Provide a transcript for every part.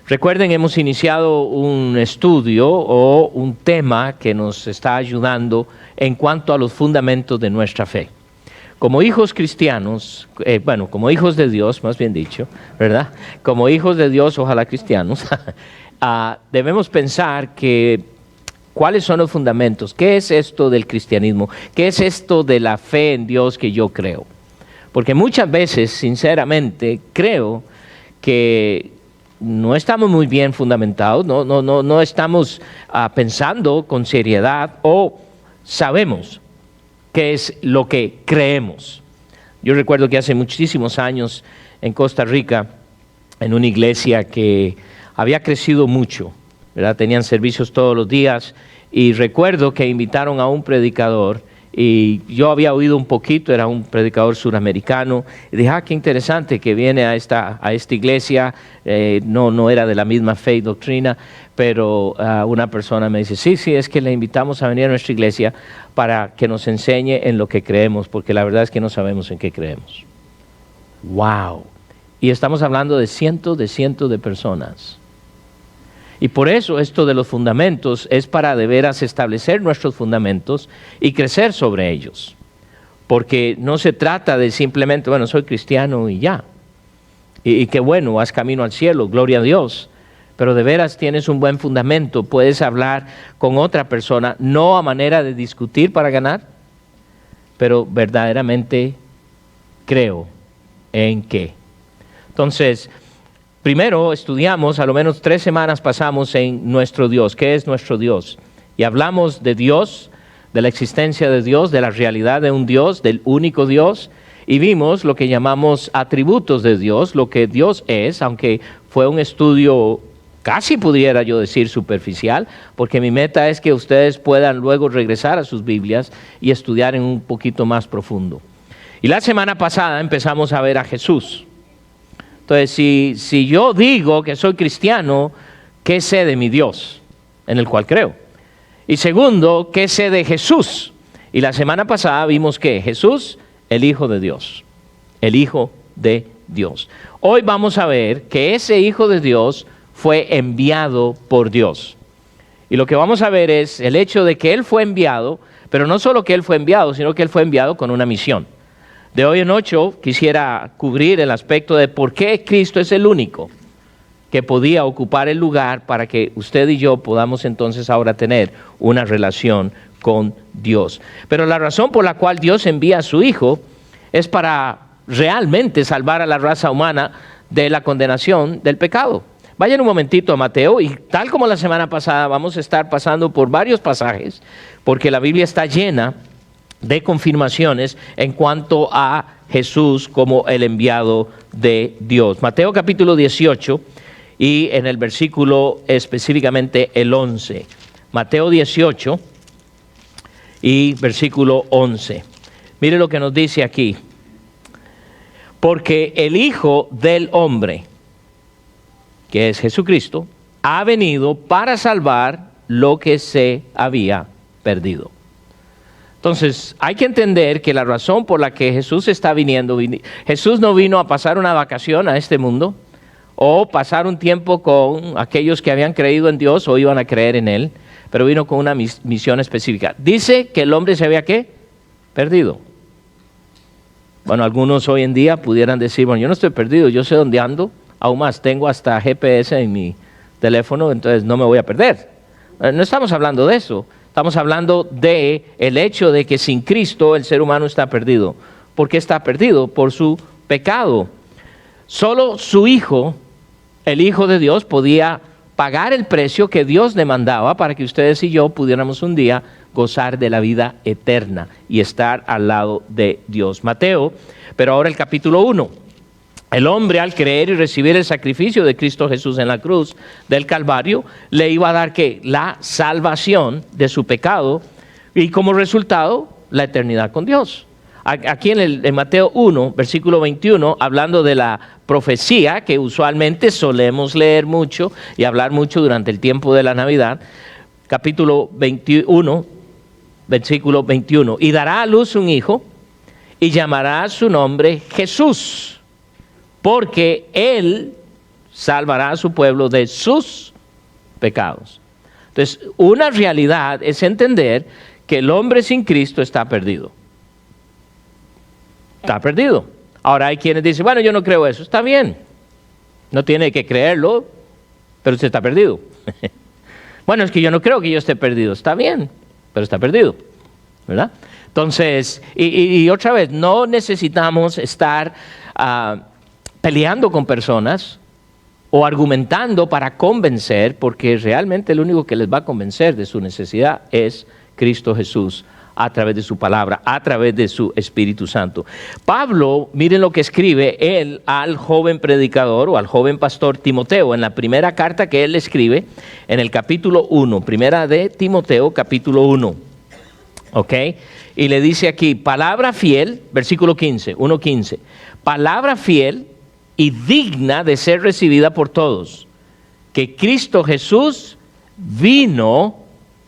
Recuerden, hemos iniciado un estudio o un tema que nos está ayudando en cuanto a los fundamentos de nuestra fe. Como hijos cristianos, como hijos de Dios, más bien dicho, ¿verdad? Como hijos de Dios, ojalá cristianos, debemos pensar que cuáles son los fundamentos, qué es esto del cristianismo, qué es esto de la fe en Dios que yo creo. Porque muchas veces, sinceramente, creo que no estamos muy bien fundamentados, no estamos pensando con seriedad o sabemos qué es lo que creemos. Yo recuerdo que hace muchísimos años en Costa Rica, en una iglesia que había crecido mucho, ¿verdad? Tenían servicios todos los días y recuerdo que invitaron a un predicador y yo había oído un poquito, era un predicador suramericano, y dije, qué interesante que viene a esta iglesia, no era de la misma fe y doctrina, pero una persona me dice, sí, es que le invitamos a venir a nuestra iglesia para que nos enseñe en lo que creemos, porque la verdad es que no sabemos en qué creemos. ¡Wow! Y estamos hablando de cientos de personas. Y por eso esto de los fundamentos es para de veras establecer nuestros fundamentos y crecer sobre ellos. Porque no se trata de simplemente, soy cristiano y ya. Y qué bueno, vas camino al cielo, gloria a Dios. Pero de veras tienes un buen fundamento, puedes hablar con otra persona, no a manera de discutir para ganar, pero verdaderamente creo en qué. Entonces, primero estudiamos, a lo menos 3 semanas pasamos en nuestro Dios. ¿Qué es nuestro Dios? Y hablamos de Dios, de la existencia de Dios, de la realidad de un Dios, del único Dios. Y vimos lo que llamamos atributos de Dios, lo que Dios es, aunque fue un estudio casi pudiera yo decir superficial, porque mi meta es que ustedes puedan luego regresar a sus Biblias y estudiar en un poquito más profundo. Y la semana pasada empezamos a ver a Jesús. Entonces, si yo digo que soy cristiano, ¿qué sé de mi Dios, en el cual creo? Y segundo, ¿qué sé de Jesús? Y la semana pasada vimos que Jesús, el Hijo de Dios, el Hijo de Dios. Hoy vamos a ver que ese Hijo de Dios fue enviado por Dios. Y lo que vamos a ver es el hecho de que Él fue enviado, pero no solo que Él fue enviado, sino que Él fue enviado con una misión. De hoy en 8 quisiera cubrir el aspecto de por qué Cristo es el único que podía ocupar el lugar para que usted y yo podamos entonces ahora tener una relación con Dios. Pero la razón por la cual Dios envía a su Hijo es para realmente salvar a la raza humana de la condenación del pecado. Vayan un momentito a Mateo y tal como la semana pasada vamos a estar pasando por varios pasajes porque la Biblia está llena de confirmaciones en cuanto a Jesús como el enviado de Dios. Mateo capítulo 18 y en el versículo específicamente el 11. Mateo 18 y versículo 11. Mire lo que nos dice aquí. Porque el Hijo del Hombre, que es Jesucristo, ha venido para salvar lo que se había perdido. Entonces, hay que entender que la razón por la que Jesús está viniendo, Jesús no vino a pasar una vacación a este mundo o pasar un tiempo con aquellos que habían creído en Dios o iban a creer en Él, pero vino con una misión específica. Dice que el hombre se había, ¿qué? Perdido. Bueno, algunos hoy en día pudieran decir, yo no estoy perdido, yo sé dónde ando, aún más, tengo hasta GPS en mi teléfono, entonces no me voy a perder. No estamos hablando de eso. Estamos hablando de el hecho de que sin Cristo el ser humano está perdido. ¿Por qué está perdido? Por su pecado. Solo su Hijo, el Hijo de Dios, podía pagar el precio que Dios demandaba para que ustedes y yo pudiéramos un día gozar de la vida eterna y estar al lado de Dios. Mateo, pero ahora el capítulo 1. El hombre, al creer y recibir el sacrificio de Cristo Jesús en la cruz del Calvario, le iba a dar ¿qué? La salvación de su pecado y como resultado la eternidad con Dios. Aquí en Mateo 1, versículo 21, hablando de la profecía que usualmente solemos leer mucho y hablar mucho durante el tiempo de la Navidad, capítulo 21, versículo 21, y dará a luz un hijo y llamará su nombre Jesús, porque él salvará a su pueblo de sus pecados. Entonces, una realidad es entender que el hombre sin Cristo está perdido. Está perdido. Ahora hay quienes dicen, bueno, yo no creo eso. Está bien. No tiene que creerlo, pero usted está perdido. Bueno, es que yo no creo que yo esté perdido. Está bien, pero está perdido, ¿verdad? Entonces, y otra vez, no necesitamos estar peleando con personas o argumentando para convencer, porque realmente el único que les va a convencer de su necesidad es Cristo Jesús, a través de su palabra, a través de su Espíritu Santo. Pablo, miren lo que escribe él al joven predicador o al joven pastor Timoteo, en la primera carta que él escribe, en el capítulo 1, primera de Timoteo, capítulo 1, ¿ok? Y le dice aquí, palabra fiel, versículo 15, 1:15, palabra fiel y digna de ser recibida por todos, que Cristo Jesús vino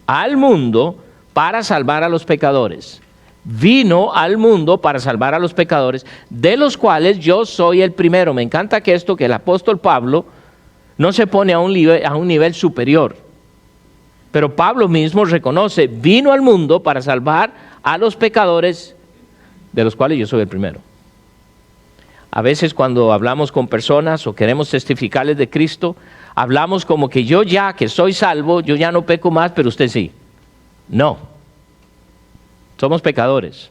al mundo para salvar a los pecadores. Vino al mundo para salvar a los pecadores, de los cuales yo soy el primero. Me encanta que el apóstol Pablo no se pone a un nivel superior. Pero Pablo mismo reconoce, vino al mundo para salvar a los pecadores, de los cuales yo soy el primero. A veces cuando hablamos con personas o queremos testificarles de Cristo, hablamos como que yo ya que soy salvo, yo ya no peco más, pero usted sí. No, somos pecadores.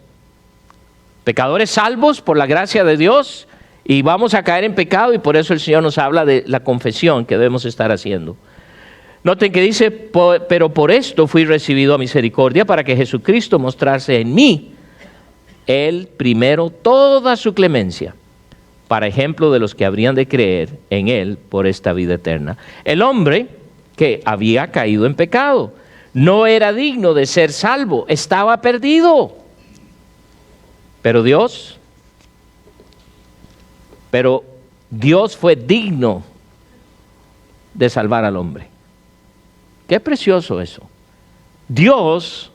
Pecadores salvos por la gracia de Dios y vamos a caer en pecado, y por eso el Señor nos habla de la confesión que debemos estar haciendo. Noten que dice, pero por esto fui recibido a misericordia, para que Jesucristo mostrase en mí, Él primero, toda su clemencia, para ejemplo de los que habrían de creer en Él por esta vida eterna. El hombre que había caído en pecado no era digno de ser salvo, estaba perdido. Pero Dios fue digno de salvar al hombre. Qué precioso eso. Dios,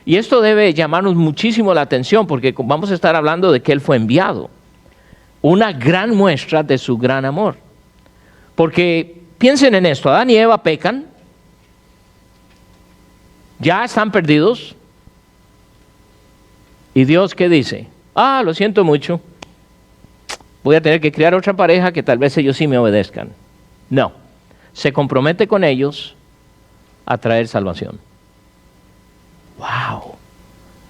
y esto debe llamarnos muchísimo la atención, porque vamos a estar hablando de que Él fue enviado. Una gran muestra de su gran amor. Porque piensen en esto, Adán y Eva pecan, ya están perdidos, y Dios, ¿qué dice? Lo siento mucho, voy a tener que criar otra pareja que tal vez ellos sí me obedezcan. No, se compromete con ellos a traer salvación. ¡Wow!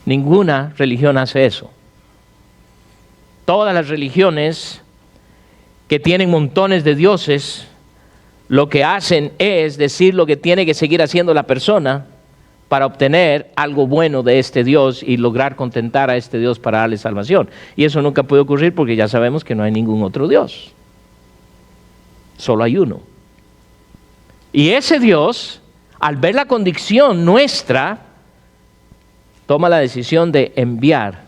Ninguna religión hace eso. Todas las religiones que tienen montones de dioses, lo que hacen es decir lo que tiene que seguir haciendo la persona para obtener algo bueno de este Dios y lograr contentar a este Dios para darle salvación. Y eso nunca puede ocurrir porque ya sabemos que no hay ningún otro Dios. Solo hay uno. Y ese Dios, al ver la condición nuestra, toma la decisión de enviar.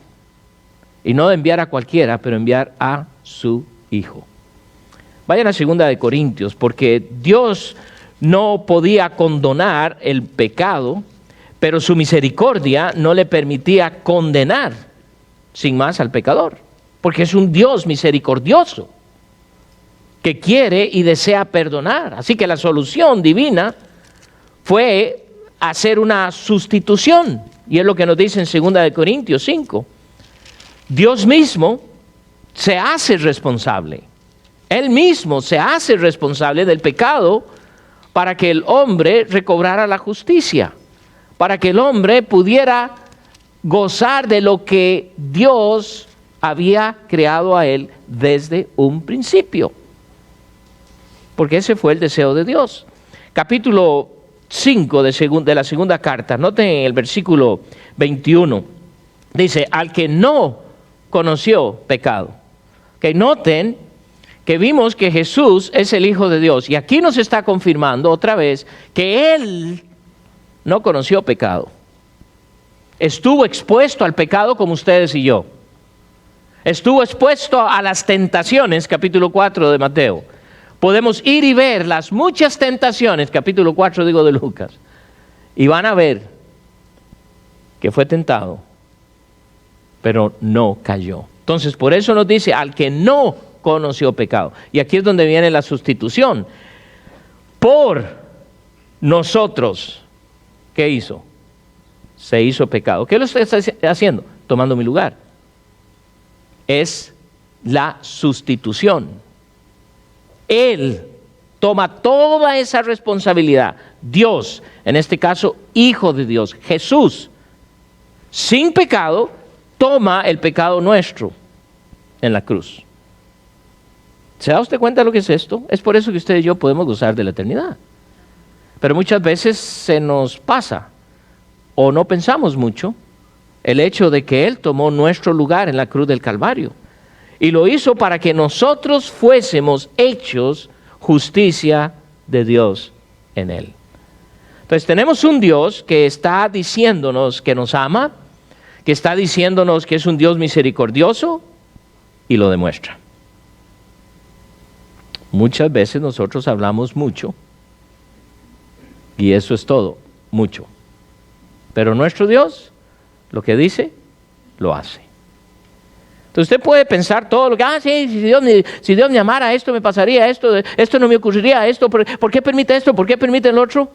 Y no de enviar a cualquiera, pero enviar a su Hijo. Vayan a 2 de Corintios, porque Dios no podía condonar el pecado, pero su misericordia no le permitía condenar sin más al pecador, porque es un Dios misericordioso que quiere y desea perdonar. Así que la solución divina fue hacer una sustitución, y es lo que nos dice en 2 de Corintios 5. Dios mismo se hace responsable. Él mismo se hace responsable del pecado para que el hombre recobrara la justicia, para que el hombre pudiera gozar de lo que Dios había creado a él desde un principio. Porque ese fue el deseo de Dios. Capítulo 5 de la segunda carta, noten el versículo 21, dice, al que no conoció pecado. Que noten que vimos que Jesús es el Hijo de Dios, y aquí nos está confirmando otra vez que Él no conoció pecado. Estuvo expuesto al pecado como ustedes y yo. Estuvo expuesto a las tentaciones, capítulo 4 de Mateo. Podemos ir y ver las muchas tentaciones, capítulo 4 digo de Lucas, y van a ver que fue tentado, pero no cayó. Entonces, por eso nos dice, al que no conoció pecado. Y aquí es donde viene la sustitución. Por nosotros, ¿qué hizo? Se hizo pecado. ¿Qué lo está haciendo? Tomando mi lugar. Es la sustitución. Él toma toda esa responsabilidad. Dios, en este caso, Hijo de Dios, Jesús, sin pecado, toma el pecado nuestro en la cruz. ¿Se da usted cuenta de lo que es esto? Es por eso que usted y yo podemos gozar de la eternidad. Pero muchas veces se nos pasa, o no pensamos mucho, el hecho de que Él tomó nuestro lugar en la cruz del Calvario. Y lo hizo para que nosotros fuésemos hechos justicia de Dios en Él. Entonces tenemos un Dios que está diciéndonos que nos ama, que está diciéndonos que es un Dios misericordioso, y lo demuestra. Muchas veces nosotros hablamos mucho, y eso es todo, mucho. Pero nuestro Dios, lo que dice, lo hace. Entonces usted puede pensar todo lo que, sí, si Dios me amara, esto me pasaría, esto no me ocurriría, esto, ¿por qué permite esto? ¿Por qué permite el otro?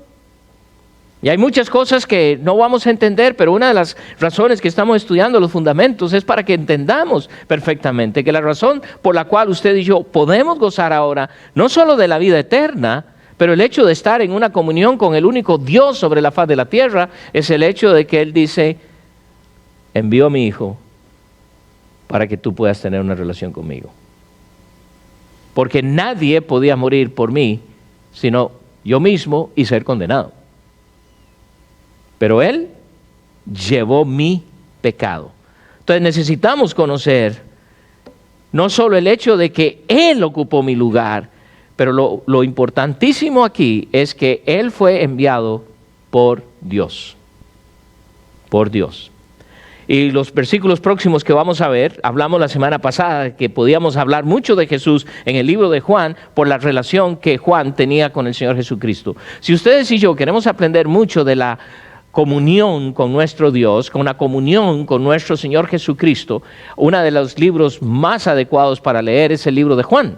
Y hay muchas cosas que no vamos a entender, pero una de las razones que estamos estudiando los fundamentos es para que entendamos perfectamente que la razón por la cual usted y yo podemos gozar ahora, no solo de la vida eterna, pero el hecho de estar en una comunión con el único Dios sobre la faz de la tierra, es el hecho de que Él dice, envió a mi Hijo para que tú puedas tener una relación conmigo. Porque nadie podía morir por mí, sino yo mismo y ser condenado. Pero Él llevó mi pecado. Entonces necesitamos conocer no solo el hecho de que Él ocupó mi lugar, pero lo importantísimo aquí es que Él fue enviado por Dios. Por Dios. Y los versículos próximos que vamos a ver, hablamos la semana pasada que podíamos hablar mucho de Jesús en el libro de Juan por la relación que Juan tenía con el Señor Jesucristo. Si ustedes y yo queremos aprender mucho de la comunión con nuestro Dios, con una comunión con nuestro Señor Jesucristo, uno de los libros más adecuados para leer es el libro de Juan.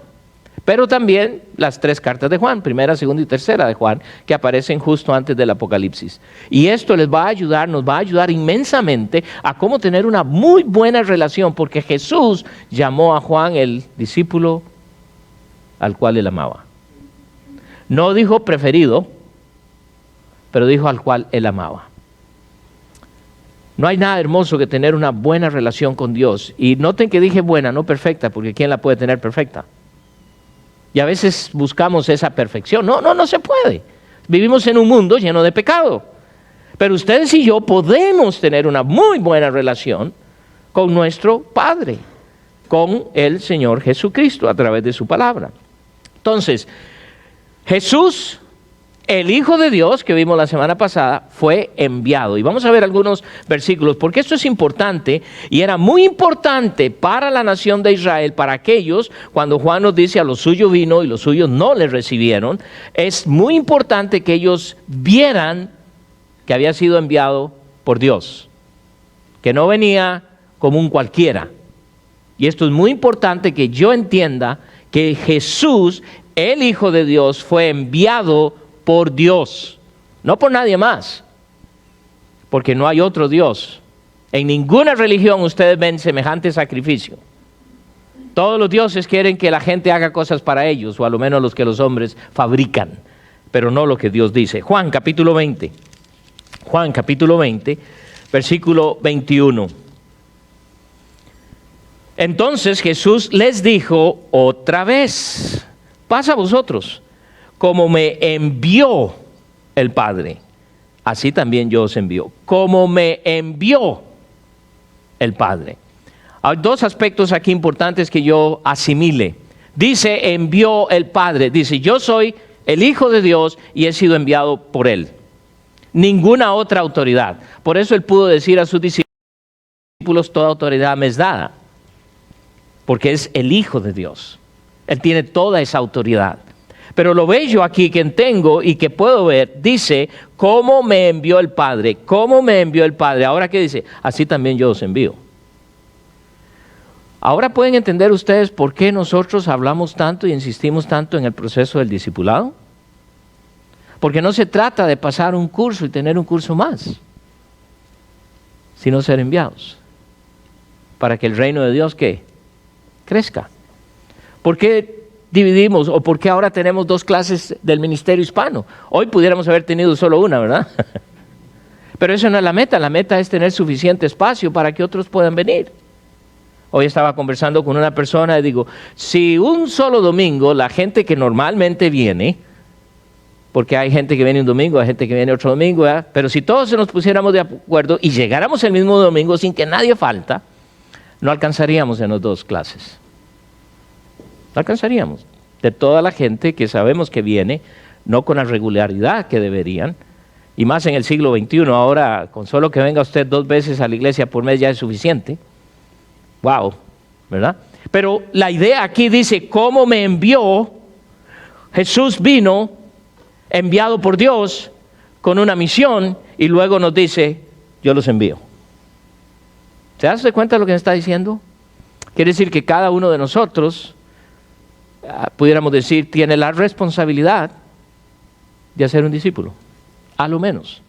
Pero también las 3 cartas de Juan, primera, segunda y tercera de Juan, que aparecen justo antes del Apocalipsis. Y esto les va a ayudar, nos va a ayudar inmensamente a cómo tener una muy buena relación, porque Jesús llamó a Juan el discípulo al cual él amaba. No dijo preferido, pero dijo al cual él amaba. No hay nada hermoso que tener una buena relación con Dios. Y noten que dije buena, no perfecta, porque ¿quién la puede tener perfecta? Y a veces buscamos esa perfección. No se puede. Vivimos en un mundo lleno de pecado. Pero ustedes y yo podemos tener una muy buena relación con nuestro Padre, con el Señor Jesucristo a través de su palabra. Entonces, Jesús, el Hijo de Dios que vimos la semana pasada, fue enviado. Y vamos a ver algunos versículos, porque esto es importante y era muy importante para la nación de Israel, para aquellos, cuando Juan nos dice a los suyos vino y los suyos no les recibieron, es muy importante que ellos vieran que había sido enviado por Dios, que no venía como un cualquiera. Y esto es muy importante que yo entienda que Jesús, el Hijo de Dios, fue enviado por Dios, no por nadie más, porque no hay otro Dios. En ninguna religión ustedes ven semejante sacrificio. Todos los dioses quieren que la gente haga cosas para ellos, o a lo menos los que los hombres fabrican, pero no lo que Dios dice. Juan capítulo 20, versículo 21. Entonces Jesús les dijo otra vez, pasa a vosotros, como me envió el Padre, así también yo os envío. Como me envió el Padre. Hay 2 aspectos aquí importantes que yo asimile. Dice, envió el Padre. Dice, yo soy el Hijo de Dios y he sido enviado por Él. Ninguna otra autoridad. Por eso Él pudo decir a sus discípulos, toda autoridad me es dada. Porque es el Hijo de Dios. Él tiene toda esa autoridad. Pero lo bello aquí que tengo y que puedo ver, dice, ¿cómo me envió el Padre? ¿Cómo me envió el Padre? Ahora, ¿qué dice? Así también yo os envío. Ahora pueden entender ustedes por qué nosotros hablamos tanto y insistimos tanto en el proceso del discipulado. Porque no se trata de pasar un curso y tener un curso más, sino ser enviados para que el reino de Dios, ¿qué? Crezca. ¿Por qué dividimos o por qué ahora tenemos 2 clases del ministerio hispano? Hoy pudiéramos haber tenido solo una, ¿verdad? Pero eso no es la meta es tener suficiente espacio para que otros puedan venir. Hoy estaba conversando con una persona y digo, si un solo domingo la gente que normalmente viene, porque hay gente que viene un domingo, hay gente que viene otro domingo, ¿verdad? Pero si todos nos pusiéramos de acuerdo y llegáramos el mismo domingo sin que nadie falta, no alcanzaríamos en las 2 clases. No alcanzaríamos. De toda la gente que sabemos que viene, no con la regularidad que deberían, y más en el siglo XXI, ahora con solo que venga usted 2 veces a la iglesia por mes ya es suficiente. Wow, ¿verdad? Pero la idea aquí dice, ¿cómo me envió? Jesús vino, enviado por Dios, con una misión, y luego nos dice, yo los envío. ¿Se das cuenta de lo que me está diciendo? Quiere decir que cada uno de nosotros, pudiéramos decir, tiene la responsabilidad de hacer un discípulo, a lo menos.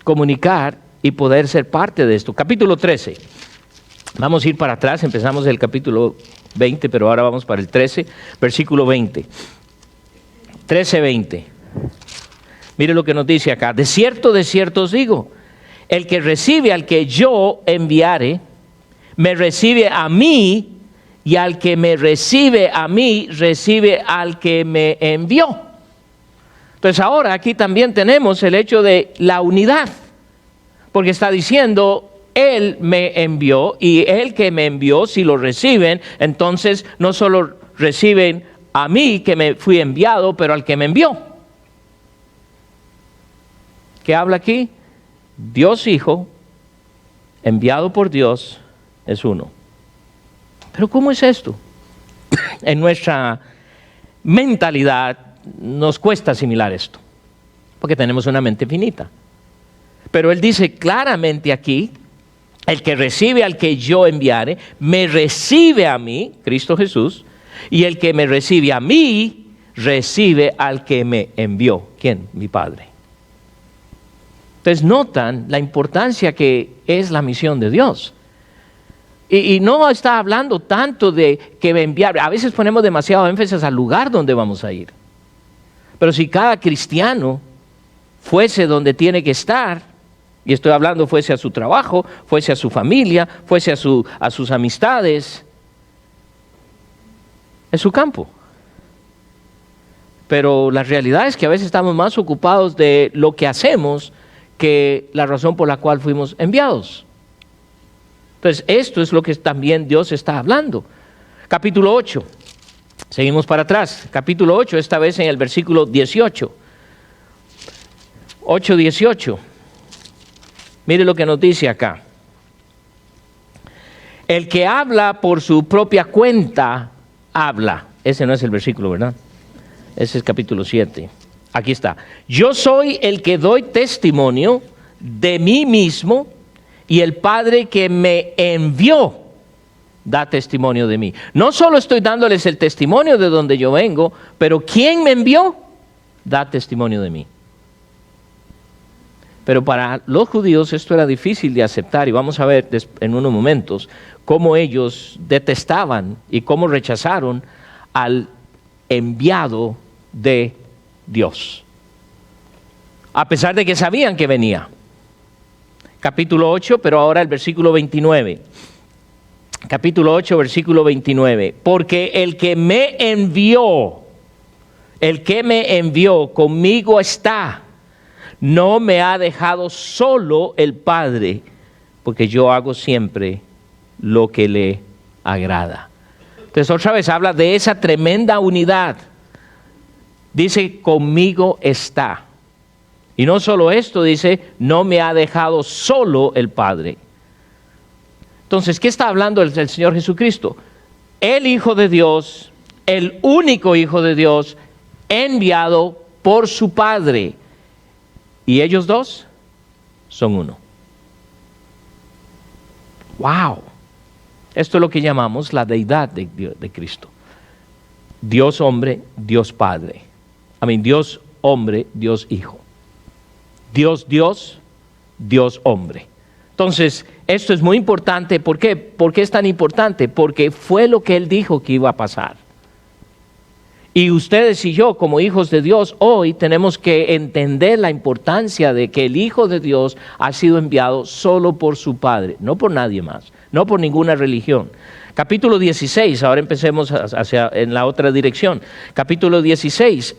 Comunicar y poder ser parte de esto. Capítulo 13. Vamos a ir para atrás, empezamos el capítulo 20, pero ahora vamos para el 13, versículo 20. 13:20. Mire lo que nos dice acá. De cierto os digo, el que recibe al que yo enviare, me recibe a mí, y al que me recibe a mí, recibe al que me envió. Entonces ahora aquí también tenemos el hecho de la unidad, porque está diciendo, Él me envió, y el que me envió, si lo reciben, entonces no solo reciben a mí que me fui enviado, pero al que me envió. ¿Qué habla aquí? Dios Hijo, enviado por Dios, es uno. Pero ¿cómo es esto? En nuestra mentalidad nos cuesta asimilar esto, porque tenemos una mente finita. Pero Él dice claramente aquí, el que recibe al que yo enviare, me recibe a mí, Cristo Jesús, y el que me recibe a mí, recibe al que me envió. ¿Quién? Mi Padre. Entonces notan la importancia que es la misión de Dios. Y no está hablando tanto de que me enviar. A veces ponemos demasiado énfasis al lugar donde vamos a ir. Pero si cada cristiano fuese donde tiene que estar, y estoy hablando fuese a su trabajo, fuese a su familia, fuese a sus amistades, es su campo. Pero la realidad es que a veces estamos más ocupados de lo que hacemos que la razón por la cual fuimos enviados. Entonces, esto es lo que también Dios está hablando. Capítulo 8. Seguimos para atrás. Capítulo 8, esta vez en el versículo 18. 8:18. Mire lo que nos dice acá. El que habla por su propia cuenta, habla. Ese no es el versículo, ¿verdad? Ese es capítulo 7. Aquí está. Yo soy el que doy testimonio de mí mismo, y el Padre que me envió da testimonio de mí. No solo estoy dándoles el testimonio de donde yo vengo, pero quien me envió da testimonio de mí. Pero para los judíos esto era difícil de aceptar, y vamos a ver en unos momentos cómo ellos detestaban y cómo rechazaron al enviado de Dios, a pesar de que sabían que venía. Capítulo 8, pero ahora el versículo 29. Capítulo 8, versículo 29. Porque el que me envió conmigo está. No me ha dejado solo el Padre, porque yo hago siempre lo que le agrada. Entonces otra vez habla de esa tremenda unidad. Dice, conmigo está. Y no solo esto, dice, no me ha dejado solo el Padre. Entonces, ¿qué está hablando el Señor Jesucristo? El Hijo de Dios, el único Hijo de Dios, enviado por su Padre. Y ellos dos son uno. ¡Wow! Esto es lo que llamamos la deidad de Cristo. Dios hombre, Dios Padre. Dios hombre, Dios Hijo. Dios Dios, Dios hombre. Entonces, esto es muy importante. ¿Por qué? ¿Por qué es tan importante? Porque fue lo que Él dijo que iba a pasar. Y ustedes y yo, como hijos de Dios, hoy tenemos que entender la importancia de que el Hijo de Dios ha sido enviado solo por su Padre, no por nadie más, no por ninguna religión. Capítulo 16, ahora empecemos en la otra dirección. Capítulo 16,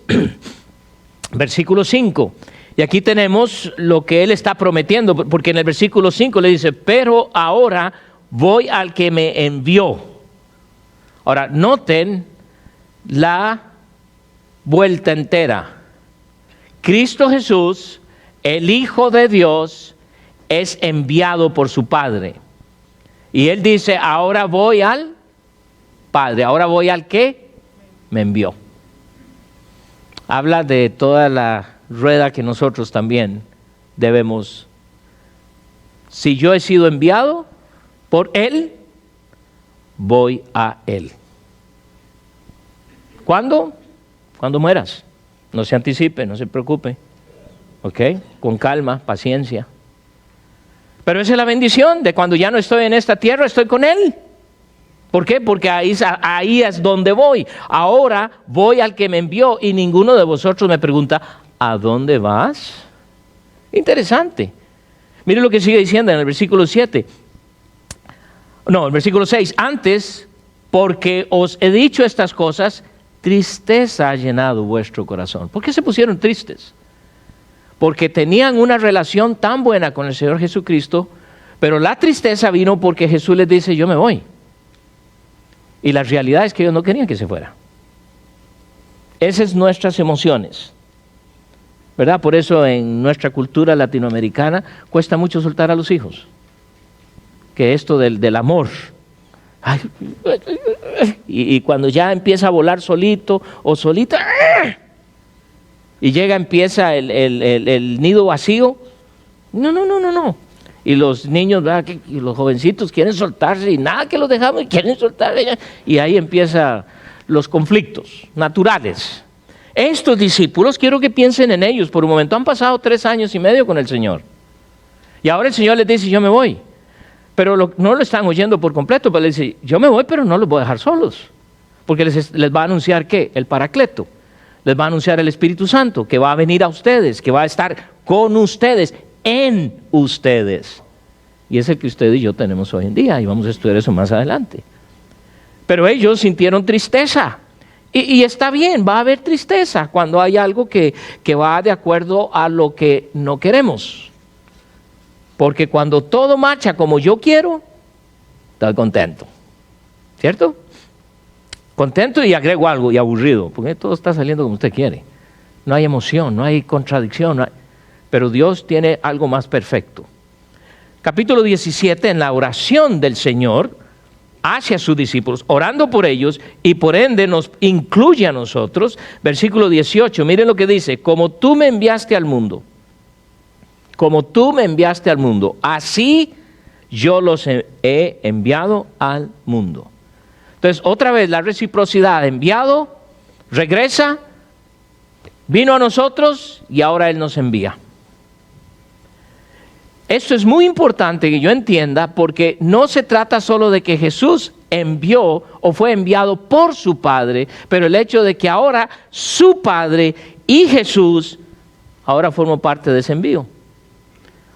versículo 5. Y aquí tenemos lo que Él está prometiendo, porque en el versículo 5 le dice, pero ahora voy al que me envió. Ahora, noten la vuelta entera. Cristo Jesús, el Hijo de Dios, es enviado por su Padre. Y Él dice, ahora voy al Padre, ahora voy al que me envió. Habla de toda la rueda que nosotros también debemos. Si yo he sido enviado por Él, voy a Él. ¿Cuándo? Cuando mueras. No se anticipe, no se preocupe. ¿Ok? Con calma, paciencia. Pero esa es la bendición de cuando ya no estoy en esta tierra, estoy con Él. ¿Por qué? Porque ahí es donde voy. Ahora voy al que me envió y ninguno de vosotros me pregunta, ¿a dónde vas? Interesante. Mire lo que sigue diciendo en el versículo 7. No, el versículo 6. Antes, porque os he dicho estas cosas, tristeza ha llenado vuestro corazón. ¿Por qué se pusieron tristes? Porque tenían una relación tan buena con el Señor Jesucristo, pero la tristeza vino porque Jesús les dice, yo me voy. Y la realidad es que ellos no querían que se fuera. Esas son nuestras emociones, ¿verdad? Por eso en nuestra cultura latinoamericana cuesta mucho soltar a los hijos. Que esto del amor. Ay, y cuando ya empieza a volar solito o solita, y empieza el nido vacío, no. Y los niños, ¿verdad? Y los jovencitos quieren soltarse y nada que los dejamos y quieren soltarse. Y ahí empiezan los conflictos naturales. Estos discípulos, quiero que piensen en ellos por un momento. Han pasado 3 años y medio con el Señor. Y ahora el Señor les dice, yo me voy. Pero no lo están oyendo por completo, pero les dice, yo me voy, pero no los voy a dejar solos. Porque les va a anunciar, ¿qué? El Paracleto. Les va a anunciar el Espíritu Santo, que va a venir a ustedes, que va a estar con ustedes, en ustedes. Y es el que usted y yo tenemos hoy en día, y vamos a estudiar eso más adelante. Pero ellos sintieron tristeza. Y está bien, va a haber tristeza cuando hay algo que va de acuerdo a lo que no queremos. Porque cuando todo marcha como yo quiero, estoy contento. ¿Cierto? Contento y agrego algo, y aburrido, porque todo está saliendo como usted quiere. No hay emoción, no hay contradicción, pero Dios tiene algo más perfecto. Capítulo 17, en la oración del Señor hacia sus discípulos, orando por ellos y por ende nos incluye a nosotros. Versículo 18, miren lo que dice, como tú me enviaste al mundo, así yo los he enviado al mundo. Entonces, otra vez la reciprocidad, enviado, regresa, vino a nosotros y ahora Él nos envía. Esto es muy importante que yo entienda porque no se trata solo de que Jesús envió o fue enviado por su Padre, pero el hecho de que ahora su Padre y Jesús ahora forman parte de ese envío.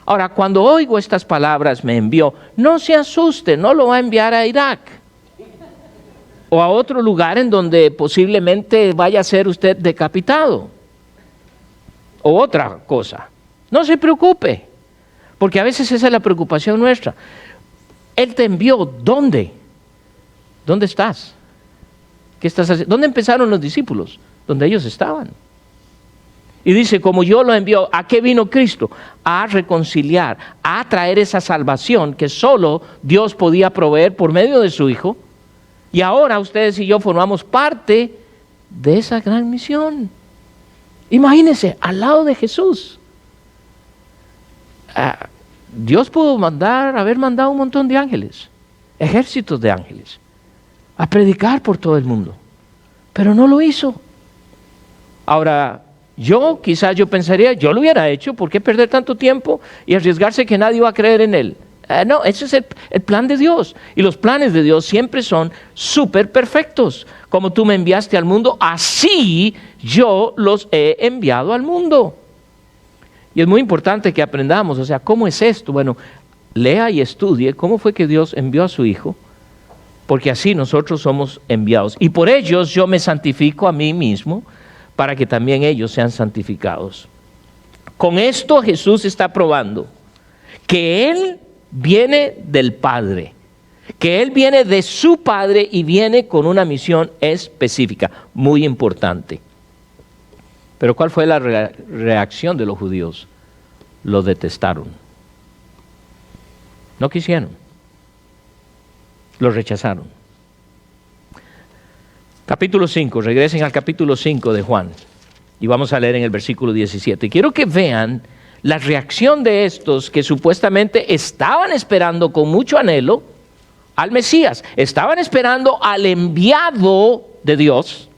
Ahora, cuando oigo estas palabras, me envió, no se asuste, no lo va a enviar a Irak o a otro lugar en donde posiblemente vaya a ser usted decapitado o otra cosa. No se preocupe, porque a veces esa es la preocupación nuestra. Él te envió, ¿dónde? ¿Dónde estás? ¿Qué estás haciendo? ¿Dónde empezaron los discípulos? Donde ellos estaban. Y dice, como yo lo envió, ¿a qué vino Cristo? A reconciliar, a traer esa salvación que solo Dios podía proveer por medio de su Hijo. Y ahora ustedes y yo formamos parte de esa gran misión. Imagínense, al lado de Jesús. Dios pudo haber mandado un montón de ángeles. ejércitos de ángeles, a predicar por todo el mundo. Pero no lo hizo. Ahora, quizás yo pensaría, yo lo hubiera hecho, ¿por qué perder tanto tiempo y arriesgarse que nadie va a creer en él? No, ese es el plan de Dios. Y los planes de Dios siempre son súper perfectos. Como tú me enviaste al mundo, así yo los he enviado al mundo. Y es muy importante que aprendamos, o sea, ¿cómo es esto? Bueno, lea y estudie cómo fue que Dios envió a su Hijo, porque así nosotros somos enviados. Y por ellos yo me santifico a mí mismo, para que también ellos sean santificados. Con esto Jesús está probando que Él viene del Padre, que Él viene de su Padre y viene con una misión específica, muy importante. Pero ¿cuál fue la reacción de los judíos? Lo detestaron. No quisieron. Lo rechazaron. Capítulo 5, regresen al capítulo 5 de Juan y vamos a leer en el versículo 17. Quiero que vean la reacción de estos que supuestamente estaban esperando con mucho anhelo al Mesías, estaban esperando al enviado de Dios,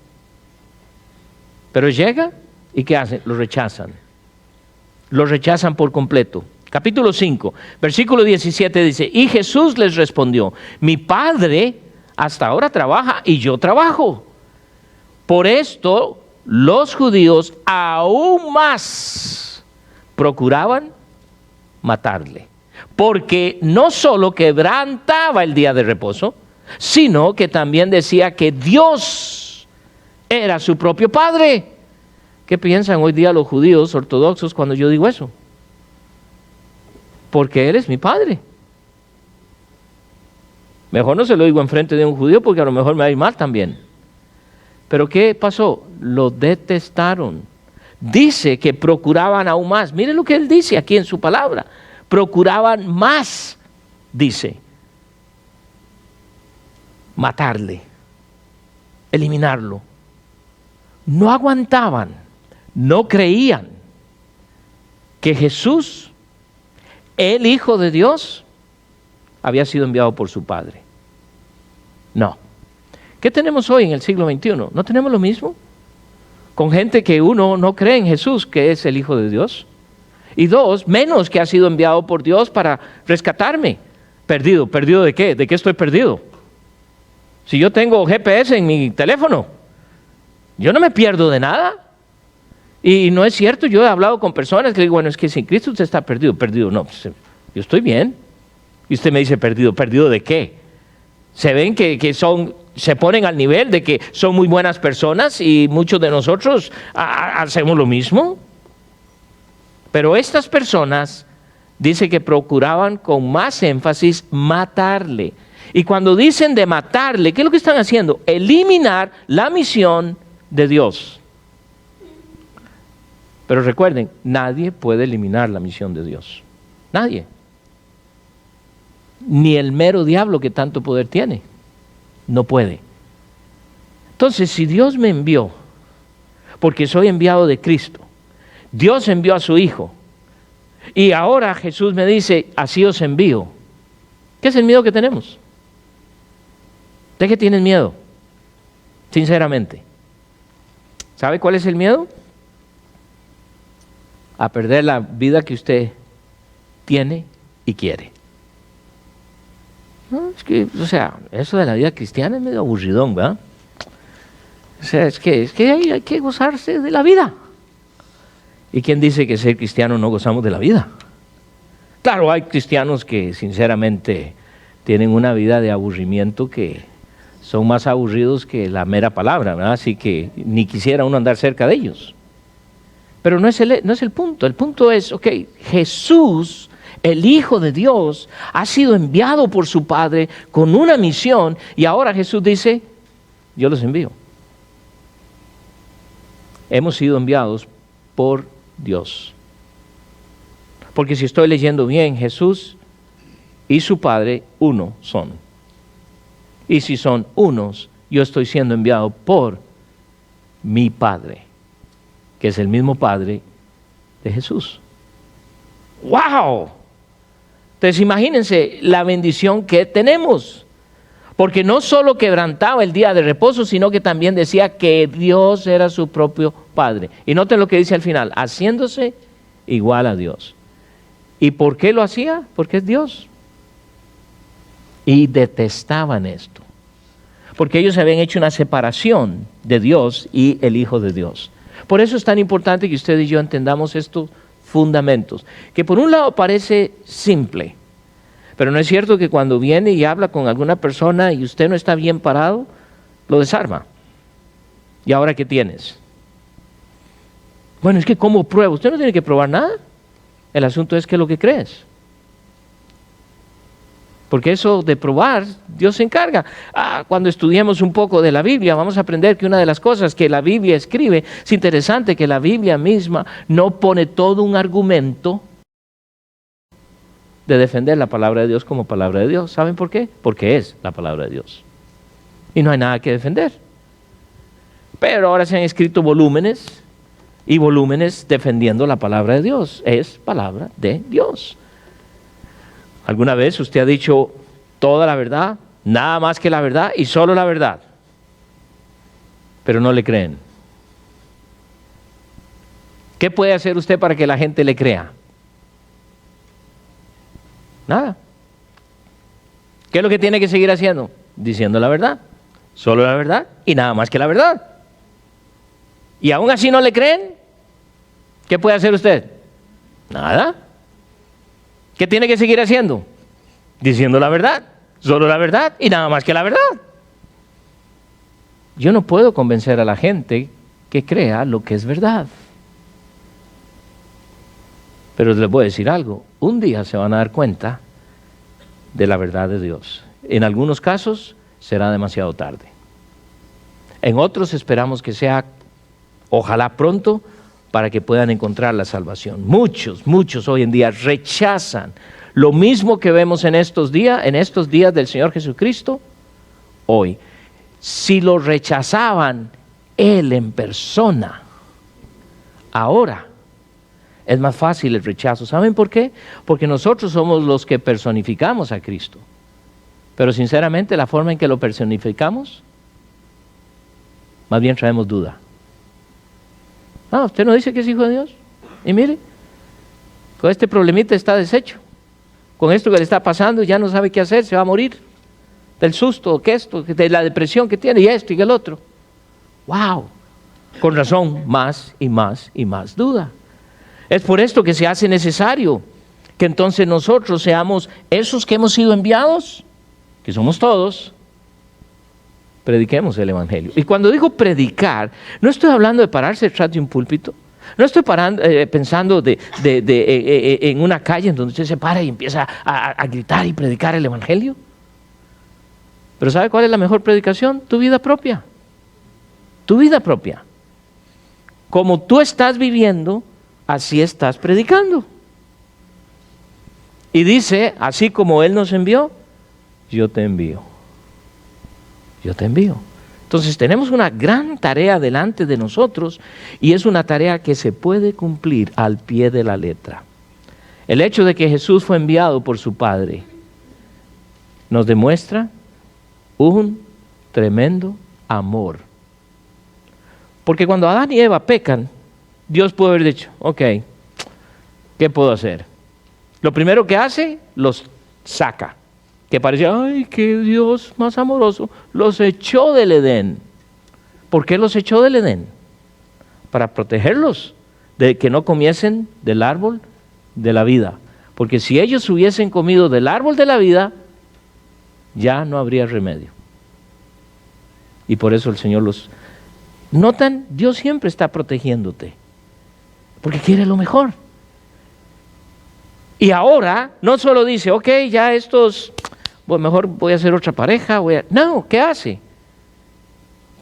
pero llega y ¿qué hacen? Lo rechazan por completo. Capítulo 5, versículo 17 dice, y Jesús les respondió, mi Padre hasta ahora trabaja y yo trabajo. Por esto los judíos aún más procuraban matarle, porque no solo quebrantaba el día de reposo, sino que también decía que Dios era su propio Padre. ¿Qué piensan hoy día los judíos ortodoxos cuando yo digo eso? Porque Él es mi Padre. Mejor no se lo digo enfrente de un judío porque a lo mejor me va a ir mal también. Pero ¿qué pasó? Lo detestaron. Dice que procuraban aún más. Miren lo que él dice aquí en su palabra. Procuraban más, dice. Matarle. Eliminarlo. No aguantaban. No creían que Jesús, el Hijo de Dios, había sido enviado por su Padre. No. ¿Qué tenemos hoy en el siglo XXI? ¿No tenemos lo mismo? Con gente que uno no cree en Jesús, que es el Hijo de Dios. Y dos, menos que ha sido enviado por Dios para rescatarme. Perdido. ¿Perdido de qué? ¿De qué estoy perdido? Si yo tengo GPS en mi teléfono, yo no me pierdo de nada. Y no es cierto, yo he hablado con personas que digo, bueno, es que sin Cristo usted está perdido. Perdido, no, pues, yo estoy bien. Y usted me dice perdido. ¿Perdido de qué? Se ven se ponen al nivel de que son muy buenas personas y muchos de nosotros hacemos lo mismo. Pero estas personas, dice que procuraban con más énfasis matarle. Y cuando dicen de matarle, ¿qué es lo que están haciendo? Eliminar la misión de Dios. Pero recuerden, nadie puede eliminar la misión de Dios. Nadie. Ni el mero diablo que tanto poder tiene. No puede. Entonces, si Dios me envió, porque soy enviado de Cristo, Dios envió a su Hijo, y ahora Jesús me dice, así os envío. ¿Qué es el miedo que tenemos? ¿De qué tienen miedo? Sinceramente. ¿Sabe cuál es el miedo? A perder la vida que usted tiene y quiere. No, es que, o sea, eso de la vida cristiana es medio aburridón, ¿verdad? O sea, es que hay que gozarse de la vida. ¿Y quién dice que ser cristiano no gozamos de la vida? Claro, hay cristianos que sinceramente tienen una vida de aburrimiento que son más aburridos que la mera palabra, ¿verdad? Así que ni quisiera uno andar cerca de ellos. Pero no es el punto. El punto es, ok, Jesús, el Hijo de Dios, ha sido enviado por su Padre con una misión y ahora Jesús dice, yo los envío. Hemos sido enviados por Dios. Porque si estoy leyendo bien, Jesús y su Padre uno son. Y si son unos, yo estoy siendo enviado por mi Padre, que es el mismo Padre de Jesús. ¡Wow! Entonces imagínense la bendición que tenemos. Porque no solo quebrantaba el día de reposo, sino que también decía que Dios era su propio Padre. Y noten lo que dice al final, haciéndose igual a Dios. ¿Y por qué lo hacía? Porque es Dios. Y detestaban esto. Porque ellos habían hecho una separación de Dios y el Hijo de Dios. Por eso es tan importante que usted y yo entendamos estos fundamentos. Que por un lado parece simple. Pero no es cierto que cuando viene y habla con alguna persona y usted no está bien parado, lo desarma. ¿Y ahora qué tienes? Bueno, es que ¿cómo prueba? Usted no tiene que probar nada. El asunto es que lo que crees. Porque eso de probar, Dios se encarga. Cuando estudiemos un poco de la Biblia, vamos a aprender que una de las cosas que la Biblia escribe, es interesante que la Biblia misma no pone todo un argumento de defender la palabra de Dios como palabra de Dios. ¿Saben por qué? Porque es la palabra de Dios. Y no hay nada que defender. Pero ahora se han escrito volúmenes y volúmenes defendiendo la palabra de Dios. Es palabra de Dios. ¿Alguna vez usted ha dicho toda la verdad, nada más que la verdad y solo la verdad? Pero no le creen. ¿Qué puede hacer usted para que la gente le crea? Nada. ¿Qué es lo que tiene que seguir haciendo? Diciendo la verdad, solo la verdad y nada más que la verdad. ¿Y aún así no le creen? ¿Qué puede hacer usted? Nada. ¿Qué tiene que seguir haciendo? Diciendo la verdad, solo la verdad y nada más que la verdad. Yo no puedo convencer a la gente que crea lo que es verdad. Pero les voy a decir algo, un día se van a dar cuenta de la verdad de Dios. En algunos casos será demasiado tarde. En otros esperamos que sea, ojalá pronto, para que puedan encontrar la salvación. Muchos hoy en día rechazan lo mismo que vemos en estos días del Señor Jesucristo, hoy. Si lo rechazaban Él en persona, ahora es más fácil el rechazo. ¿Saben por qué? Porque nosotros somos los que personificamos a Cristo. Pero sinceramente la forma en que lo personificamos, más bien traemos duda. Usted no dice que es hijo de Dios. Y mire, con este problemita está deshecho. Con esto que le está pasando ya no sabe qué hacer, se va a morir. Del susto, de la depresión que tiene, y esto y el otro. ¡Wow! Con razón, más y más y más duda. Es por esto que se hace necesario que entonces nosotros seamos esos que hemos sido enviados, que somos todos, prediquemos el Evangelio. Y cuando digo predicar, no estoy hablando de pararse detrás de un púlpito, no estoy pensando en una calle en donde usted se para y empieza a gritar y predicar el Evangelio. Pero ¿sabe cuál es la mejor predicación? Tu vida propia. Tu vida propia. Como tú estás viviendo, así estás predicando. Y dice, así como Él nos envió, yo te envío. Yo te envío. Entonces tenemos una gran tarea delante de nosotros y es una tarea que se puede cumplir al pie de la letra. El hecho de que Jesús fue enviado por su Padre nos demuestra un tremendo amor. Porque cuando Adán y Eva pecan, Dios puede haber dicho, ok, ¿qué puedo hacer? Lo primero que hace, los saca. Que parecía, ay, qué Dios más amoroso, los echó del Edén. ¿Por qué los echó del Edén? Para protegerlos de que no comiesen del árbol de la vida. Porque si ellos hubiesen comido del árbol de la vida, ya no habría remedio. Y por eso el Señor los... ¿Notan? Dios siempre está protegiéndote, porque quiere lo mejor. Y ahora, no solo dice, ok, ya estos... Bueno, mejor voy a hacer otra pareja. No, ¿qué hace?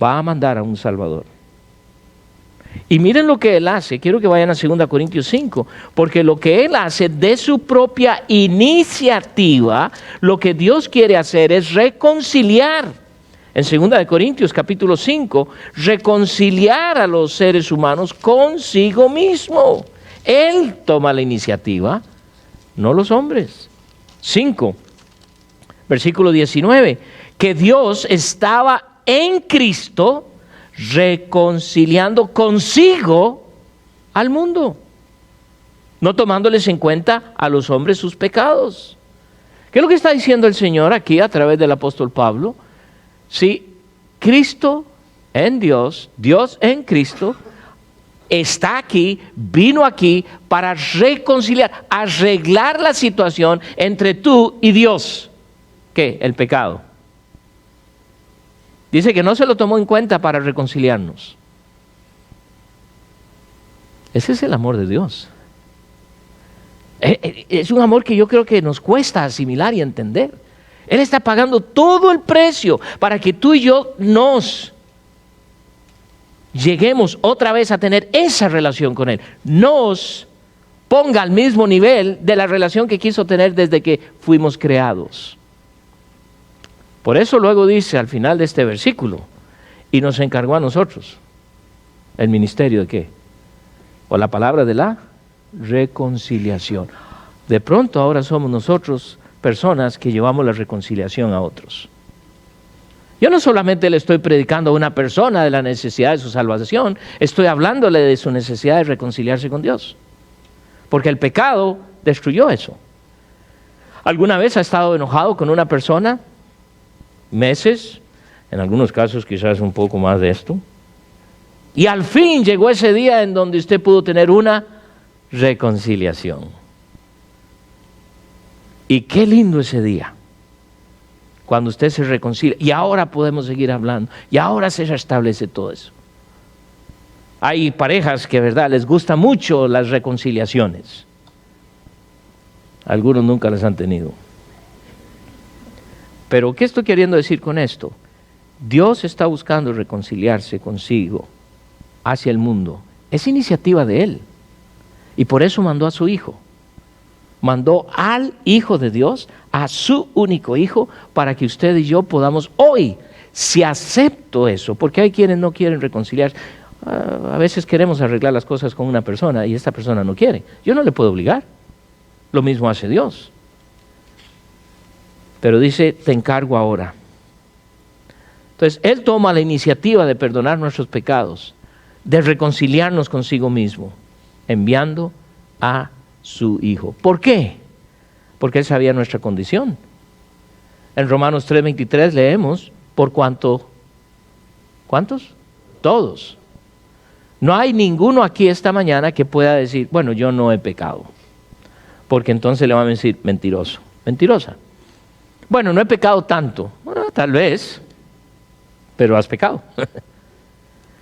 Va a mandar a un Salvador. Y miren lo que Él hace. Quiero que vayan a 2 Corintios 5. Porque lo que Él hace de su propia iniciativa, lo que Dios quiere hacer es reconciliar. En 2 Corintios capítulo 5, reconciliar a los seres humanos consigo mismo. Él toma la iniciativa, no los hombres. 5. Versículo 19, que Dios estaba en Cristo reconciliando consigo al mundo, no tomándoles en cuenta a los hombres sus pecados. ¿Qué es lo que está diciendo el Señor aquí a través del apóstol Pablo? Si Cristo en Dios, Dios en Cristo, está aquí, vino aquí para reconciliar, arreglar la situación entre tú y Dios. ¿Qué? El pecado. Dice que no se lo tomó en cuenta para reconciliarnos. Ese es el amor de Dios. Es un amor que yo creo que nos cuesta asimilar y entender. Él está pagando todo el precio para que tú y yo nos lleguemos otra vez a tener esa relación con Él. Nos ponga al mismo nivel de la relación que quiso tener desde que fuimos creados. Por eso luego dice al final de este versículo, y nos encargó a nosotros el ministerio de ¿qué? O la palabra de la reconciliación. De pronto ahora somos nosotros personas que llevamos la reconciliación a otros. Yo no solamente le estoy predicando a una persona de la necesidad de su salvación, estoy hablándole de su necesidad de reconciliarse con Dios. Porque el pecado destruyó eso. ¿Alguna vez ha estado enojado con una persona? Meses, en algunos casos quizás un poco más de esto. Y al fin llegó ese día en donde usted pudo tener una reconciliación. Y qué lindo ese día, cuando usted se reconcilia. Y ahora podemos seguir hablando. Y ahora se restablece todo eso. Hay parejas que, verdad, les gustan mucho las reconciliaciones. Algunos nunca las han tenido. Pero, ¿qué estoy queriendo decir con esto? Dios está buscando reconciliarse consigo hacia el mundo. Es iniciativa de Él. Y por eso mandó a su Hijo. Mandó al Hijo de Dios, a su único Hijo, para que usted y yo podamos hoy, si acepto eso, porque hay quienes no quieren reconciliarse. A veces queremos arreglar las cosas con una persona y esta persona no quiere. Yo no le puedo obligar. Lo mismo hace Dios. Pero dice, te encargo ahora. Entonces, Él toma la iniciativa de perdonar nuestros pecados, de reconciliarnos consigo mismo, enviando a su Hijo. ¿Por qué? Porque Él sabía nuestra condición. En Romanos 3:23 leemos, por cuanto, ¿cuántos? Todos. No hay ninguno aquí esta mañana que pueda decir, bueno, yo no he pecado. Porque entonces le van a decir, mentiroso, mentirosa. Bueno, no he pecado tanto. Bueno, tal vez, pero has pecado.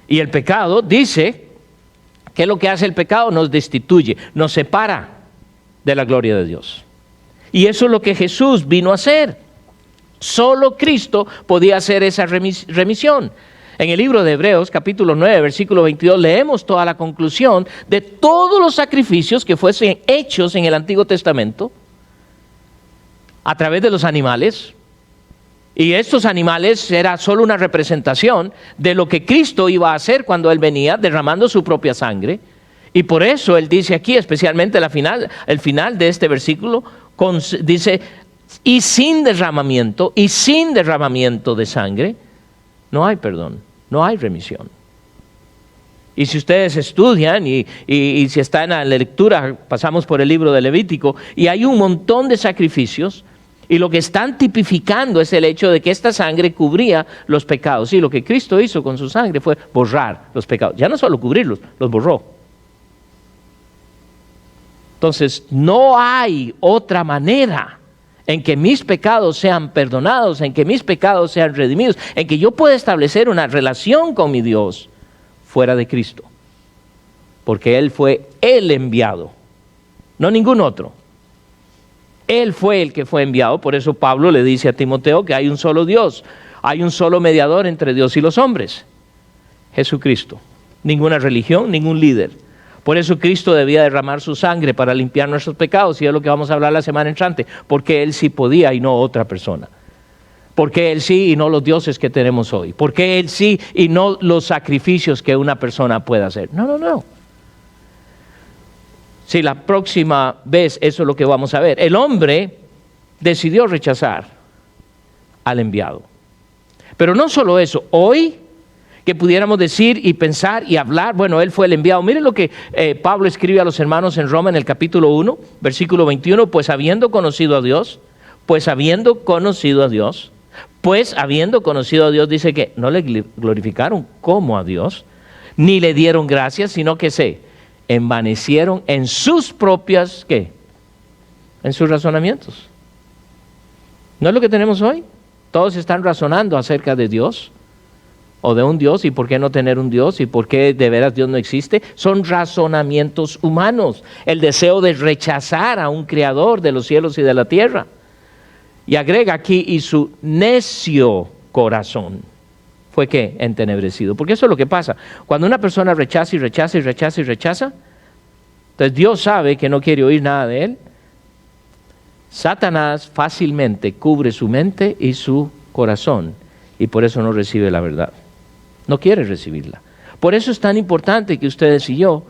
Y el pecado dice, ¿qué es lo que hace el pecado? Nos destituye, nos separa de la gloria de Dios. Y eso es lo que Jesús vino a hacer. Solo Cristo podía hacer esa remisión. En el libro de Hebreos, capítulo 9, versículo 22, leemos toda la conclusión de todos los sacrificios que fuesen hechos en el Antiguo Testamento a través de los animales. Y estos animales era solo una representación de lo que Cristo iba a hacer cuando Él venía, derramando su propia sangre. Y por eso Él dice aquí, especialmente el final de este versículo, dice, y sin derramamiento de sangre, no hay perdón, no hay remisión. Y si ustedes estudian y si está en la lectura, pasamos por el libro de Levítico, y hay un montón de sacrificios, y lo que están tipificando es el hecho de que esta sangre cubría los pecados. Y lo que Cristo hizo con su sangre fue borrar los pecados. Ya no solo cubrirlos, los borró. Entonces, no hay otra manera en que mis pecados sean perdonados, en que mis pecados sean redimidos, en que yo pueda establecer una relación con mi Dios fuera de Cristo. Porque Él fue el enviado, no ningún otro. Él fue el que fue enviado. Por eso Pablo le dice a Timoteo que hay un solo Dios, hay un solo mediador entre Dios y los hombres, Jesucristo. Ninguna religión, ningún líder. Por eso Cristo debía derramar su sangre para limpiar nuestros pecados, y es lo que vamos a hablar la semana entrante, porque Él sí podía y no otra persona. Porque Él sí y no los dioses que tenemos hoy. Porque Él sí y no los sacrificios que una persona puede hacer. No. Si la próxima vez eso es lo que vamos a ver. El hombre decidió rechazar al enviado. Pero no solo eso, hoy que pudiéramos decir y pensar y hablar, bueno, Él fue el enviado. Miren lo que Pablo escribe a los hermanos en Roma en el capítulo 1, versículo 21, pues habiendo conocido a Dios, dice que no le glorificaron como a Dios, ni le dieron gracias, sino que se envanecieron en sus propias, ¿qué? En sus razonamientos. ¿No es lo que tenemos hoy? Todos están razonando acerca de Dios o de un Dios y por qué no tener un Dios y por qué de veras Dios no existe. Son razonamientos humanos, el deseo de rechazar a un creador de los cielos y de la tierra. Y agrega aquí, y su necio corazón fue que entenebrecido. Porque eso es lo que pasa. Cuando una persona rechaza y rechaza y rechaza y rechaza, entonces Dios sabe que no quiere oír nada de él. Satanás fácilmente cubre su mente y su corazón y por eso no recibe la verdad. No quiere recibirla. Por eso es tan importante que ustedes y yo,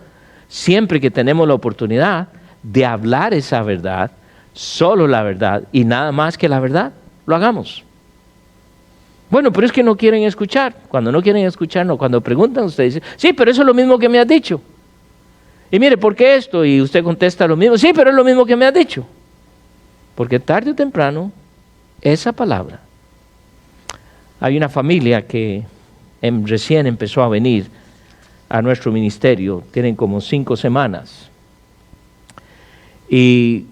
siempre que tenemos la oportunidad de hablar esa verdad, solo la verdad y nada más que la verdad, lo hagamos. Bueno, pero es que no quieren escuchar. Cuando no quieren escuchar, no. Cuando preguntan, usted dice, sí, pero eso es lo mismo que me has dicho. Y mire, ¿por qué esto? Y usted contesta lo mismo. Sí, pero es lo mismo que me has dicho. Porque tarde o temprano, esa palabra. Hay una familia que recién empezó a venir a nuestro ministerio. Tienen como 5 semanas. Y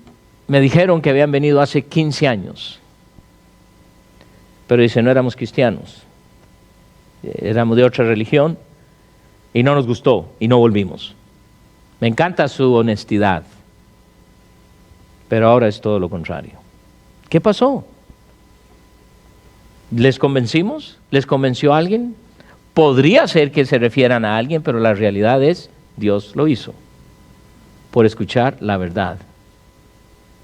me dijeron que habían venido hace 15 años. Pero dice, no éramos cristianos. Éramos de otra religión y no nos gustó y no volvimos. Me encanta su honestidad. Pero ahora es todo lo contrario. ¿Qué pasó? ¿Les convencimos? ¿Les convenció a alguien? Podría ser que se refieran a alguien, pero la realidad es, Dios lo hizo. Por escuchar la verdad.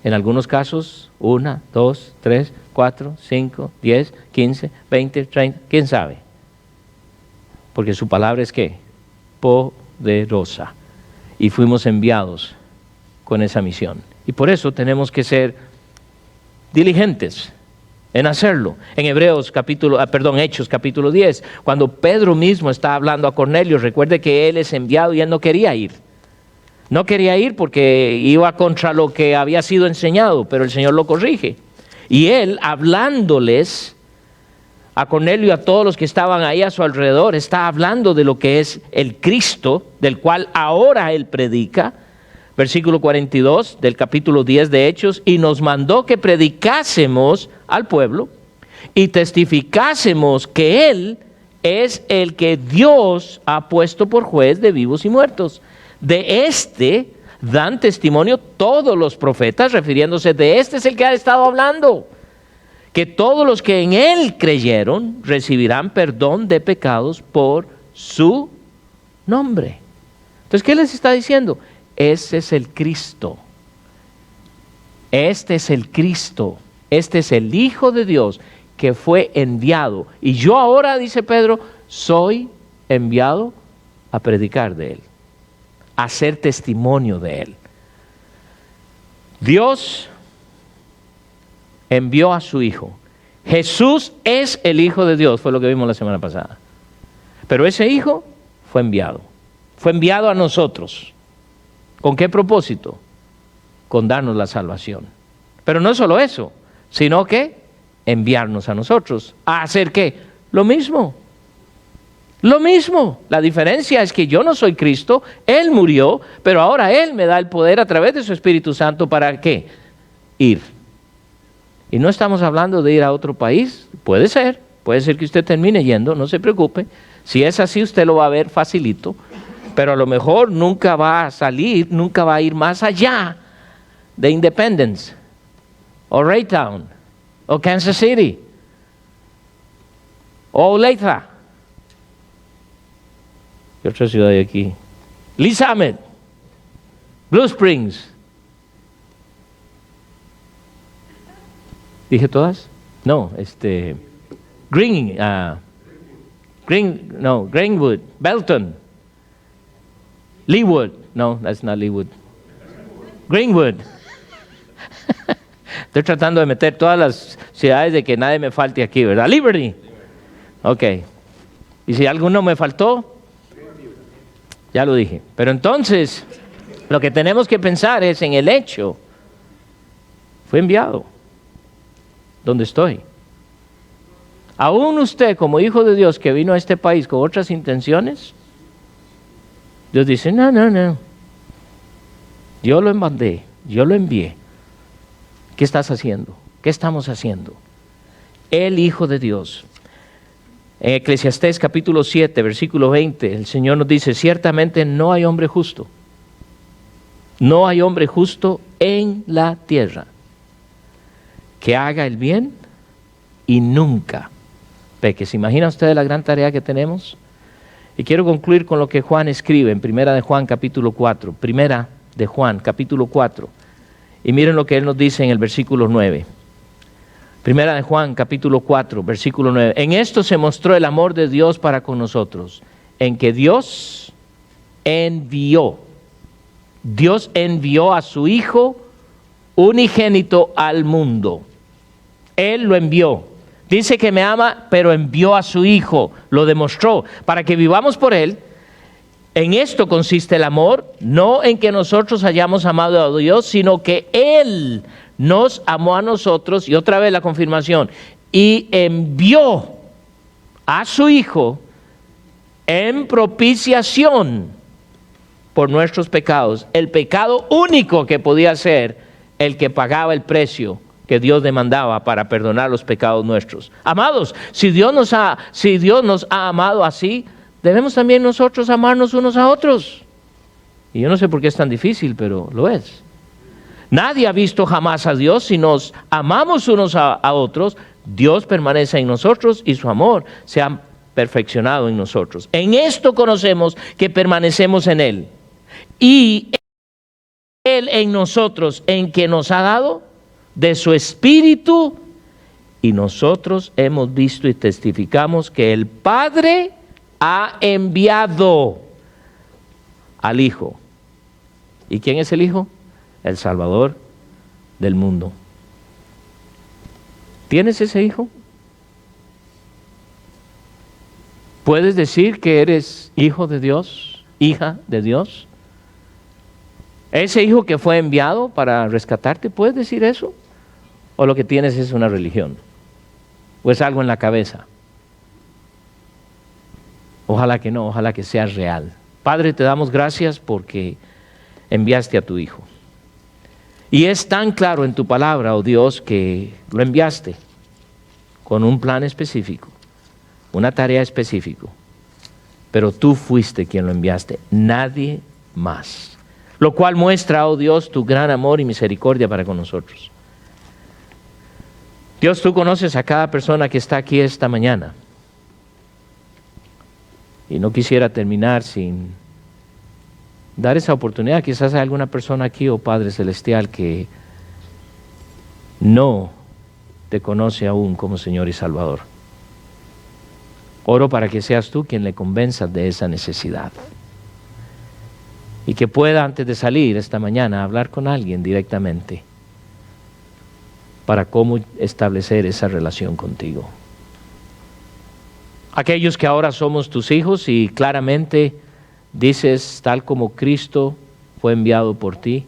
En algunos casos, 1, 2, 3, 4, 5, 10, 15, 20, 30, ¿quién sabe? Porque su palabra es ¿qué? Poderosa. Y fuimos enviados con esa misión. Y por eso tenemos que ser diligentes en hacerlo. En Hechos capítulo 10, cuando Pedro mismo está hablando a Cornelio, recuerde que él es enviado y él no quería ir. No quería ir porque iba contra lo que había sido enseñado, pero el Señor lo corrige. Y él, hablándoles a Cornelio y a todos los que estaban ahí a su alrededor, está hablando de lo que es el Cristo, del cual ahora él predica. Versículo 42 del capítulo 10 de Hechos, y nos mandó que predicásemos al pueblo y testificásemos que Él es el que Dios ha puesto por juez de vivos y muertos. De este dan testimonio todos los profetas, refiriéndose de este es el que ha estado hablando, que todos los que en Él creyeron recibirán perdón de pecados por su nombre. Entonces, ¿qué les está diciendo? Ese es el Cristo. Este es el Cristo. Este es el Hijo de Dios que fue enviado. Y yo ahora, dice Pedro, soy enviado a predicar de Él, a ser testimonio de Él. Dios envió a su Hijo. Jesús es el Hijo de Dios, fue lo que vimos la semana pasada. Pero ese Hijo fue enviado. Fue enviado a nosotros. ¿Con qué propósito? Con darnos la salvación. Pero no solo eso, sino que enviarnos a nosotros. ¿A hacer qué? Lo mismo. Lo mismo. La diferencia es que yo no soy Cristo, Él murió, pero ahora Él me da el poder a través de su Espíritu Santo para ¿qué? Ir. Y no estamos hablando de ir a otro país. Puede ser que usted termine yendo, no se preocupe. Si es así, usted lo va a ver facilito. Pero a lo mejor nunca va a salir, nunca va a ir más allá de Independence, o Raytown, o Kansas City, o Olathe. ¿Qué otra ciudad hay aquí? Lee Summit, Blue Springs. ¿Dije todas? No, Greenwood, Belton. Leawood. No, that's not Leawood. Greenwood. Estoy tratando de meter todas las ciudades de que nadie me falte aquí, ¿verdad? Liberty. Ok. ¿Y si alguno me faltó? Ya lo dije. Pero entonces, lo que tenemos que pensar es en el hecho. Fue enviado. ¿Dónde estoy? Aún usted, como hijo de Dios que vino a este país con otras intenciones, Dios dice, no. Yo lo mandé, yo lo envié. ¿Qué estás haciendo? ¿Qué estamos haciendo? El Hijo de Dios. En Eclesiastés capítulo 7, versículo 20, el Señor nos dice, ciertamente no hay hombre justo. No hay hombre justo en la tierra que haga el bien y nunca peque. ¿Se imagina usted la gran tarea que tenemos? Y quiero concluir con lo que Juan escribe en Primera de Juan capítulo 4. Primera de Juan capítulo 4. Y miren lo que él nos dice en el versículo 9. Primera de Juan capítulo 4, versículo 9. En esto se mostró el amor de Dios para con nosotros, en que Dios envió a su Hijo unigénito al mundo. Él lo envió. Dice que me ama, pero envió a su Hijo, lo demostró, para que vivamos por Él. En esto consiste el amor, no en que nosotros hayamos amado a Dios, sino que Él nos amó a nosotros, y otra vez la confirmación, y envió a su Hijo en propiciación por nuestros pecados, el pecado único que podía ser el que pagaba el precio que Dios demandaba para perdonar los pecados nuestros. Amados, si Dios nos ha amado así, debemos también nosotros amarnos unos a otros. Y yo no sé por qué es tan difícil, pero lo es. Nadie ha visto jamás a Dios. Si nos amamos unos a otros, Dios permanece en nosotros y su amor se ha perfeccionado en nosotros. En esto conocemos que permanecemos en Él. Y Él en nosotros, en que nos ha dado de su Espíritu, y nosotros hemos visto y testificamos que el Padre ha enviado al Hijo. ¿Y quién es el Hijo? El Salvador del mundo. ¿Tienes ese Hijo? ¿Puedes decir que eres hijo de Dios, hija de Dios? ¿Ese Hijo que fue enviado para rescatarte, puedes decir eso? ¿O lo que tienes es una religión? ¿O es algo en la cabeza? Ojalá que no, ojalá que sea real. Padre, te damos gracias porque enviaste a tu Hijo. Y es tan claro en tu palabra, oh Dios, que lo enviaste con un plan específico, una tarea específica. Pero tú fuiste quien lo enviaste, nadie más. Lo cual muestra, oh Dios, tu gran amor y misericordia para con nosotros. Dios, tú conoces a cada persona que está aquí esta mañana. Y no quisiera terminar sin dar esa oportunidad. Quizás hay alguna persona aquí, oh Padre Celestial, que no te conoce aún como Señor y Salvador. Oro para que seas tú quien le convenzas de esa necesidad. Y que pueda, antes de salir esta mañana, hablar con alguien directamente para cómo establecer esa relación contigo. Aquellos que ahora somos tus hijos y claramente dices, tal como Cristo fue enviado por ti,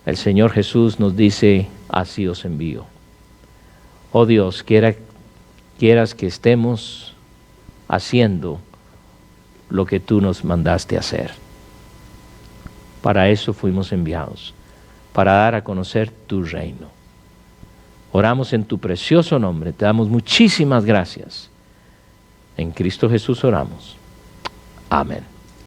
el Señor Jesús nos dice, así os envío. Oh Dios, quieras que estemos haciendo lo que tú nos mandaste hacer. Para eso fuimos enviados, para dar a conocer tu reino. Oramos en tu precioso nombre, te damos muchísimas gracias. En Cristo Jesús oramos. Amén.